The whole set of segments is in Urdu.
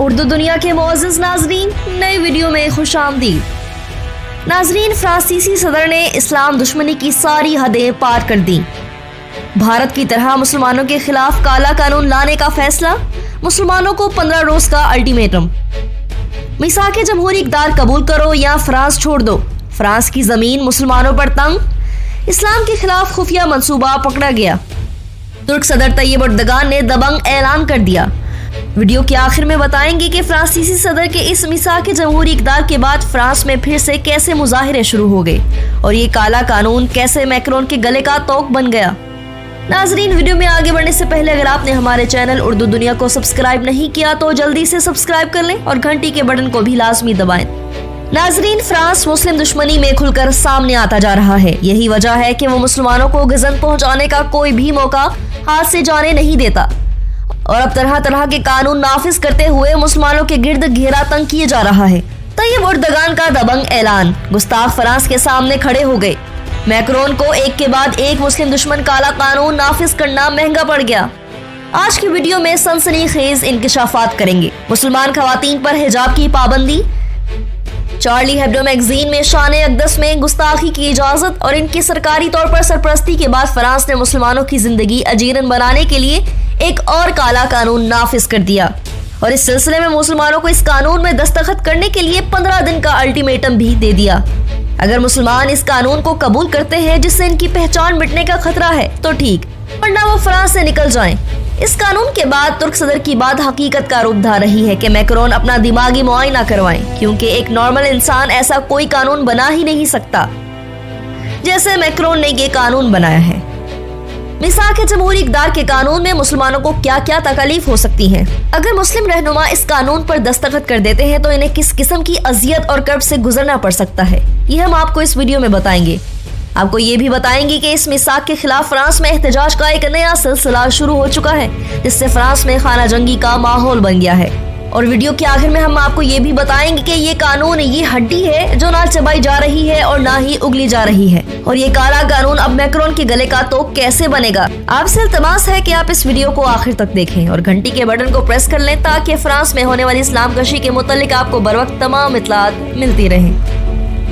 اردو دنیا کے معزز ناظرین، نئی ویڈیو میں خوش آمدید۔ ناظرین، فرانسیسی صدر نے اسلام دشمنی کی ساری حدیں پار کر دیں۔ بھارت کی طرح مسلمانوں کے خلاف کالا قانون لانے کا فیصلہ، مسلمانوں کو 15 روز کا الٹیمیٹم۔ میثاق جمہوری اقدار قبول کرو یا فرانس چھوڑ دو، فرانس کی زمین مسلمانوں پر تنگ، اسلام کے خلاف خفیہ منصوبہ پکڑا گیا۔ ترک صدر طیب اردگان نے دبنگ اعلان کر دیا۔ ویڈیو کے آخر میں بتائیں گے کہ فرانسیسی صدر کے اس میثاق جمہوری اقدار کے بعد فرانس میں پھر سے کیسے مظاہرے شروع ہو گئے اور یہ کالا قانون کیسے میکرون کے گلے کا توق بن گیا۔ ناظرین، ویڈیو میں آگے بڑھنے سے پہلے اگر آپ نے ہمارے چینل اردو دنیا کو سبسکرائب نہیں کیا تو جلدی سے سبسکرائب کر لیں اور گھنٹی کے بٹن کو بھی لازمی دبائیں۔ ناظرین، فرانس مسلم دشمنی میں کھل کر سامنے آتا جا رہا ہے۔ یہی وجہ ہے کہ وہ مسلمانوں کو غزن پہنچانے کا کوئی بھی موقع ہاتھ سے جانے نہیں دیتا اور اب طرح طرح کے قانون نافذ کرتے ہوئے مسلمانوں کے گرد گھیرا تنگ کیے جا رہا ہے۔ طیب اردگان کا دبنگ اعلان، گستاخ فرانس کے سامنے کھڑے ہو گئے۔ میکرون کو ایک کے بعد ایک مسلم دشمن کالا قانون نافذ کرنا مہنگا پڑ گیا۔ آج کی ویڈیو میں سنسنی خیز انکشافات کریں گے۔ مسلمان خواتین پر حجاب کی پابندی، چارلی ہیبڈو میگزین میں شان اقدس میں گستاخی کی اجازت اور ان کی سرکاری طور پر سرپرستی کے بعد فرانس نے مسلمانوں کی زندگی اجیرن بنانے کے لیے ایک اور کالا قانون نافذ کر دیا اور اس سلسلے میں مسلمانوں کو اس قانون میں دستخط کرنے کے لیے 15 دن کا الٹیمیٹم بھی دے دیا۔ اگر مسلمان اس قانون کو قبول کرتے ہیں جس سے ان کی پہچان مٹنے کا خطرہ ہے تو ٹھیک، ورنہ وہ فرانس سے نکل جائیں۔ اس قانون کے بعد ترک صدر کی بات حقیقت کا روپ دھار رہی ہے کہ میکرون اپنا دماغی معائنہ کروائیں، کیونکہ ایک نارمل انسان ایسا کوئی قانون بنا ہی نہیں سکتا جیسے میکرون نے یہ قانون بنایا ہے۔ میثاق جمہوری اقدار کے قانون میں مسلمانوں کو کیا کیا تکالیف ہو سکتی ہیں؟ اگر مسلم رہنما اس قانون پر دستخط کر دیتے ہیں تو انہیں کس قسم کی اذیت اور کرب سے گزرنا پڑ سکتا ہے، یہ ہم آپ کو اس ویڈیو میں بتائیں گے۔ آپ کو یہ بھی بتائیں گے کہ اس میثاق کے خلاف فرانس میں احتجاج کا ایک نیا سلسلہ شروع ہو چکا ہے جس سے فرانس میں خانہ جنگی کا ماحول بن گیا ہے۔ اور ویڈیو کے آخر میں ہم آپ کو یہ بھی بتائیں گے کہ یہ قانون یہ ہڈی ہے جو نہ چبائی جا رہی ہے اور نہ ہی اگلی جا رہی ہے، اور یہ کالا قانون اب میکرون کے گلے کا توق کیسے بنے گا۔ آپ سے التماس ہے کہ آپ اس ویڈیو کو آخر تک دیکھیں اور گھنٹی کے بٹن کو پریس کر لیں تاکہ فرانس میں ہونے والی اسلام کشی کے متعلق آپ کو بروقت تمام اطلاعات ملتی رہیں۔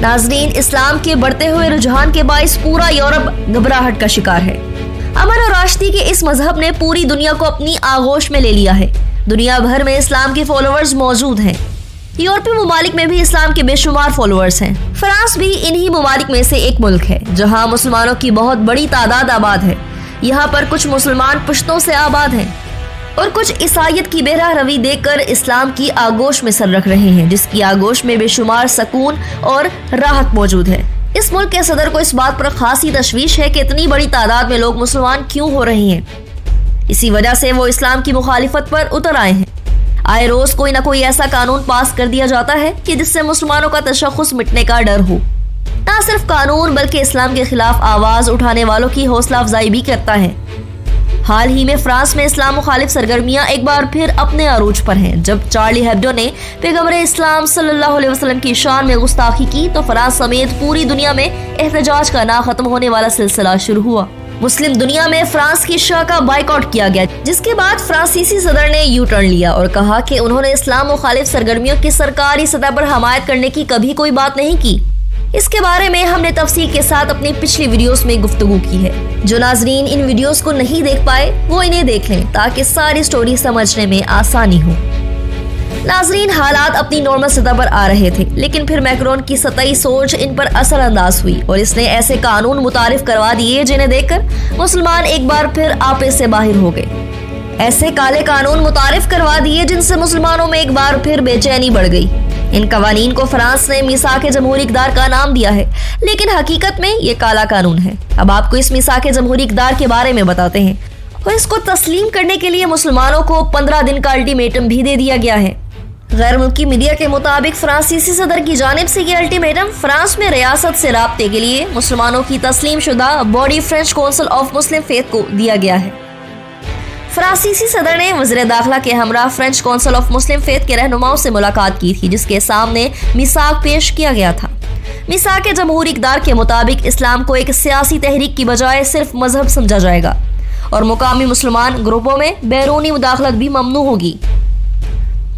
ناظرین، اسلام کے بڑھتے ہوئے رجحان کے باعث پورا یورپ گھبراہٹ کا شکار ہے۔ امن اور آشتی کے اس مذہب نے پوری دنیا کو اپنی آغوش میں لے لیا ہے۔ دنیا بھر میں اسلام کے فالوورز موجود ہیں۔ یورپی ممالک میں بھی اسلام کے بے شمار فالوورز ہیں۔ فرانس بھی انہی ممالک میں سے ایک ملک ہے جہاں مسلمانوں کی بہت بڑی تعداد آباد ہے۔ یہاں پر کچھ مسلمان پشتوں سے آباد ہیں اور کچھ عیسائیت کی بہرہ روی دیکھ کر اسلام کی آغوش میں سر رکھ رہے ہیں، جس کی آغوش میں بے شمار سکون اور راحت موجود ہے۔ اس ملک کے صدر کو اس بات پر خاصی تشویش ہے کہ اتنی بڑی تعداد میں لوگ مسلمان کیوں ہو رہے ہیں۔ اسی وجہ سے وہ اسلام کی مخالفت پر اتر آئے ہیں۔ آئے روز کوئی نہ کوئی ایسا قانون پاس کر دیا جاتا ہے کہ جس سے مسلمانوں کا تشخص مٹنے کا ڈر ہو۔ نہ صرف قانون بلکہ اسلام کے خلاف آواز اٹھانے والوں کی حوصلہ افزائی بھی کرتا ہے۔ حال ہی میں فرانس میں اسلام مخالف سرگرمیاں ایک بار پھر اپنے عروج پر ہیں۔ جب چارلی ہیبڈو نے پیغمبر اسلام صلی اللہ علیہ وسلم کی شان میں گستاخی کی تو فرانس سمیت پوری دنیا میں احتجاج کا نہ ختم ہونے والا سلسلہ شروع ہوا۔ مسلم دنیا میں فرانس کی شاہ کا بائیکاٹ کیا گیا، جس کے بعد فرانسیسی صدر نے یو ٹرن لیا اور کہا کہ انہوں نے اسلام مخالف سرگرمیوں کی سرکاری سطح پر حمایت کرنے کی کبھی کوئی بات نہیں کی۔ اس کے بارے میں ہم نے تفصیل کے ساتھ اپنی پچھلی ویڈیوز میں گفتگو کی ہے۔ جو ناظرین ان ویڈیوز کو نہیں دیکھ پائے وہ انہیں دیکھ لیں تاکہ ساری سٹوری سمجھنے میں آسانی ہو۔ ناظرین، حالات اپنی نارمل سطح پر آ رہے تھے لیکن پھر میکرون کی سطحی سوچ ان پر اثر انداز ہوئی اور اس نے ایسے قانون متعارف کروا دیے جنہیں دیکھ کر مسلمان ایک بار پھر آپے سے باہر ہو گئے۔ ایسے کالے قانون متعارف کروا دیے جن سے مسلمانوں میں ایک بار پھر بے چینی بڑھ گئی۔ ان قوانین کو فرانس نے میثاق جمہوری اقدار کا نام دیا ہے لیکن حقیقت میں یہ کالا قانون ہے۔ اب آپ کو اس میثاق جمہوری اقدار کے بارے میں بتاتے ہیں اور اس کو تسلیم کرنے کے لیے مسلمانوں کو 15 دن کا الٹیمیٹم بھی دے دیا گیا ہے۔ غیر ملکی میڈیا کے مطابق فرانسیسی صدر کی جانب سے یہ الٹیمیٹم فرانس میں ریاست سے رابطے کے لیے مسلمانوں کی تسلیم شدہ body French council of Muslim faith کو دیا گیا ہے۔ فرانسیسی صدر نے وزیر داخلہ کے ہمراہ French council of Muslim faith کے رہنماؤں سے ملاقات کی تھی جس کے سامنے میثاق پیش کیا گیا تھا۔ میثاق جمہوری اقدار کے مطابق اسلام کو ایک سیاسی تحریک کی بجائے صرف مذہب سمجھا جائے گا اور مقامی مسلمان گروپوں میں بیرونی مداخلت بھی ممنوع ہوگی۔